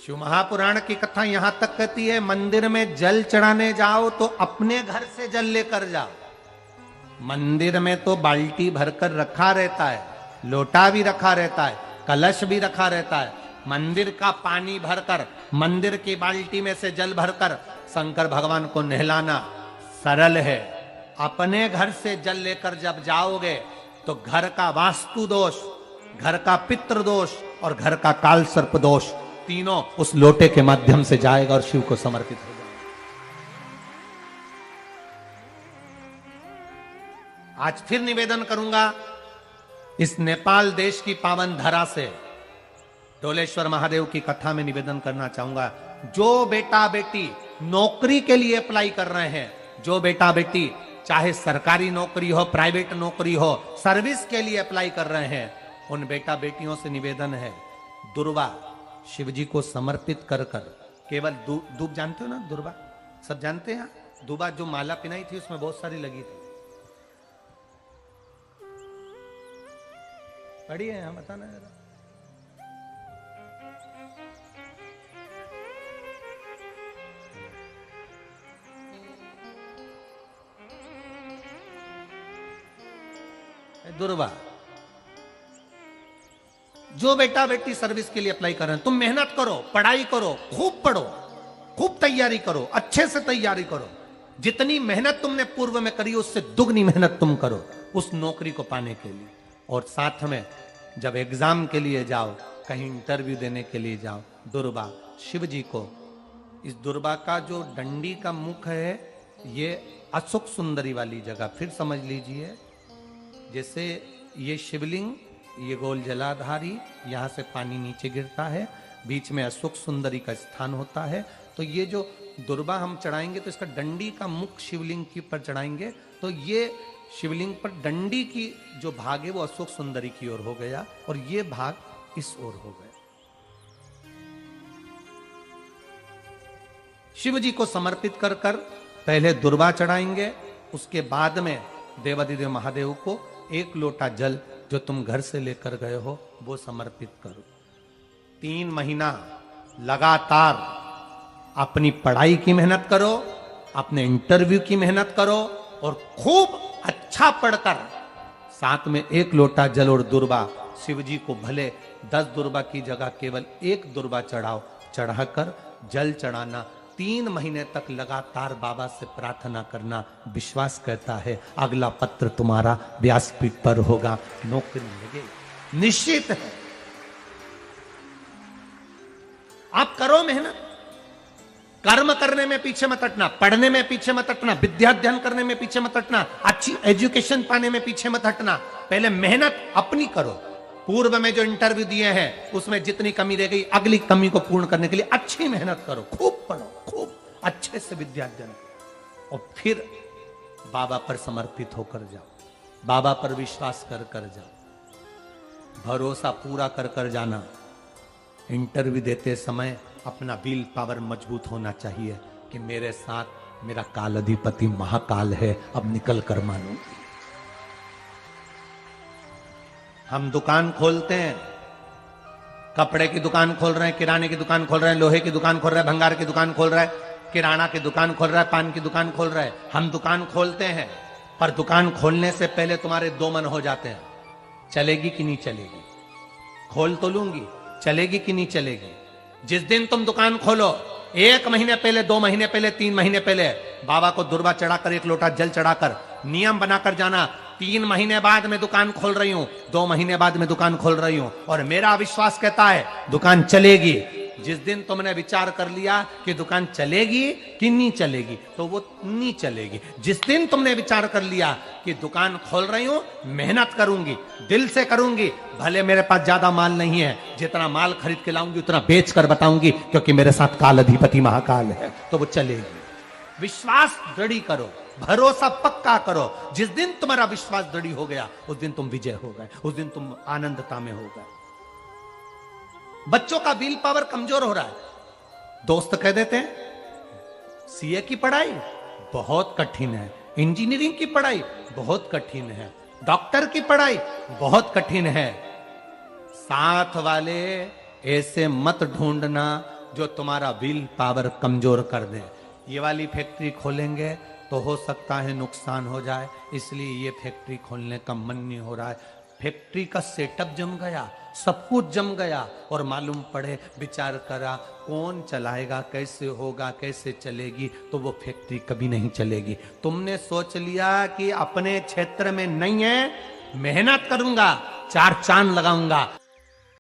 शिव महापुराण की कथा यहां तक कहती है, मंदिर में जल चढ़ाने जाओ तो अपने घर से जल लेकर जाओ। मंदिर में तो बाल्टी भरकर रखा रहता है, लोटा भी रखा रहता है, कलश भी रखा रहता है। मंदिर का पानी भरकर, मंदिर की बाल्टी में से जल भरकर शंकर भगवान को नहलाना सरल है। अपने घर से जल लेकर जब जाओगे तो घर का वास्तु दोष, घर का पितृ दोष और घर का काल सर्प दोष तीनों उस लोटे के माध्यम से जाएगा और शिव को समर्पित हो जाएगा। आज फिर निवेदन करूंगा इस नेपाल देश की पावन धरा से, डोलेश्वर महादेव की कथा में निवेदन करना चाहूंगा। जो बेटा बेटी नौकरी के लिए अप्लाई कर रहे हैं, जो बेटा बेटी चाहे सरकारी नौकरी हो, प्राइवेट नौकरी हो, सर्विस के लिए अप्लाई कर रहे हैं, उन बेटा बेटियों से निवेदन है, दुर्वा शिव जी को समर्पित कर कर केवल दूब जानते हो ना, दुर्वा सब जानते हैं। दुबा जो माला पिनाई थी उसमें बहुत सारी लगी थी, पढ़ी है यहाँ, बताना जरा। दुर्वा, जो बेटा बेटी सर्विस के लिए अप्लाई कर रहे हैं, तुम मेहनत करो, पढ़ाई करो, खूब पढ़ो, खूब तैयारी करो, अच्छे से तैयारी करो। जितनी मेहनत तुमने पूर्व में करी उससे दुगनी मेहनत तुम करो उस नौकरी को पाने के लिए। और साथ में जब एग्जाम के लिए जाओ, कहीं इंटरव्यू देने के लिए जाओ, दुर्वा शिव जी को, इस दुर्वा का जो डंडी का मुख है ये अशोक सुंदरी वाली जगह, फिर समझ लीजिए जैसे ये शिवलिंग, ये गोल जलाधारी, यहां से पानी नीचे गिरता है, बीच में अशोक सुंदरी का स्थान होता है। तो ये जो दुर्वा हम चढ़ाएंगे तो इसका डंडी का मुख शिवलिंग के ऊपर चढ़ाएंगे तो ये शिवलिंग पर डंडी की जो भाग है वो अशोक सुंदरी की ओर हो गया और ये भाग इस ओर हो गया। शिव जी को समर्पित कर कर पहले दुर्वा चढ़ाएंगे, उसके बाद में देवाधिदेव महादेव को एक लोटा जल जो तुम घर से लेकर गए हो वो समर्पित करो। 3 महीना लगातार अपनी पढ़ाई की मेहनत करो, अपने इंटरव्यू की मेहनत करो और खूब अच्छा पढ़कर साथ में एक लोटा जल और दुर्वा, शिव जी को भले 10 दुर्वा की जगह केवल 1 दुर्वा चढ़ाओ, चढ़ाकर जल चढ़ाना, 3 महीने तक लगातार बाबा से प्रार्थना करना। विश्वास कहता है अगला पत्र तुम्हारा व्यासपीठ पर होगा, नौकरी लगेगी, निश्चित है। आप करो मेहनत, कर्म करने में पीछे मत हटना, पढ़ने में पीछे मत हटना, विद्या अध्ययन करने में पीछे मत हटना, अच्छी एजुकेशन पाने में पीछे मत हटना। पहले मेहनत अपनी करो। पूर्व में जो इंटरव्यू दिए हैं उसमें जितनी कमी रह गई, अगली कमी को पूर्ण करने के लिए अच्छी मेहनत करो, खूब पढ़ो, खूब अच्छे से विद्या अध्ययन करो और फिर बाबा पर समर्पित होकर जाओ, बाबा पर विश्वास कर कर जाओ, भरोसा पूरा कर कर जाना। इंटरव्यू देते समय अपना विल पावर मजबूत होना चाहिए कि मेरे साथ मेरा काल अधिपति महाकाल है, अब निकल कर मानो। हम दुकान खोलते हैं, कपड़े की दुकान खोल रहे हैं, किराने की दुकान खोल रहे हैं, लोहे की दुकान खोल रहे हैं, भंगार की दुकान खोल रहे हैं, किराना की दुकान खोल रहा है, पान की दुकान खोल रहा है। हम दुकान खोलते हैं पर दुकान खोलने से पहले तुम्हारे 2 मन हो जाते हैं, चलेगी कि नहीं चलेगी, खोल तो लूंगी, चलेगी कि नहीं चलेगी। जिस दिन तुम दुकान खोलो 1 महीने पहले, 2 महीने पहले, 3 महीने पहले बाबा को दुर्वा चढ़ाकर 1 लोटा जल चढ़ाकर नियम बनाकर जाना, 3 महीने बाद मैं दुकान खोल रही हूं, 2 महीने बाद मैं दुकान खोल रही हूं और मेरा विश्वास कहता है दुकान चलेगी। जिस दिन तुमने विचार कर लिया कि दुकान चलेगी कि नहीं चलेगी तो वो नहीं चलेगी। जिस दिन तुमने विचार कर लिया कि दुकान खोल रही हूं, मेहनत करूंगी, दिल से करूंगी, भले मेरे पास ज्यादा माल नहीं है, जितना माल खरीद के लाऊंगी उतना बेच कर बताऊंगी क्योंकि मेरे साथ काल अधिपति महाकाल है, तो वो चलेगी। विश्वास दृढ़ करो, भरोसा पक्का करो। जिस दिन तुम्हारा विश्वास दृढ़ हो गया उस दिन तुम विजय हो गए, उस दिन तुम आनंदता में हो गए। बच्चों का विल पावर कमजोर हो रहा है, दोस्त कह देते हैं सीए की पढ़ाई बहुत कठिन है, इंजीनियरिंग की पढ़ाई बहुत कठिन है, डॉक्टर की पढ़ाई बहुत कठिन है। साथ वाले ऐसे मत ढूंढना जो तुम्हारा विल पावर कमजोर कर दे। ये वाली फैक्ट्री खोलेंगे तो हो सकता है नुकसान हो जाए, इसलिए ये फैक्ट्री खोलने का मन नहीं हो रहा है। फैक्ट्री का सेटअप जम गया, सब कुछ जम गया, और मालूम पड़े, विचार करा कौन चलाएगा, कैसे होगा, कैसे चलेगी, तो वो फैक्ट्री कभी नहीं चलेगी। तुमने सोच लिया कि अपने क्षेत्र में नहीं है, मेहनत करूंगा, चार चांद लगाऊंगा,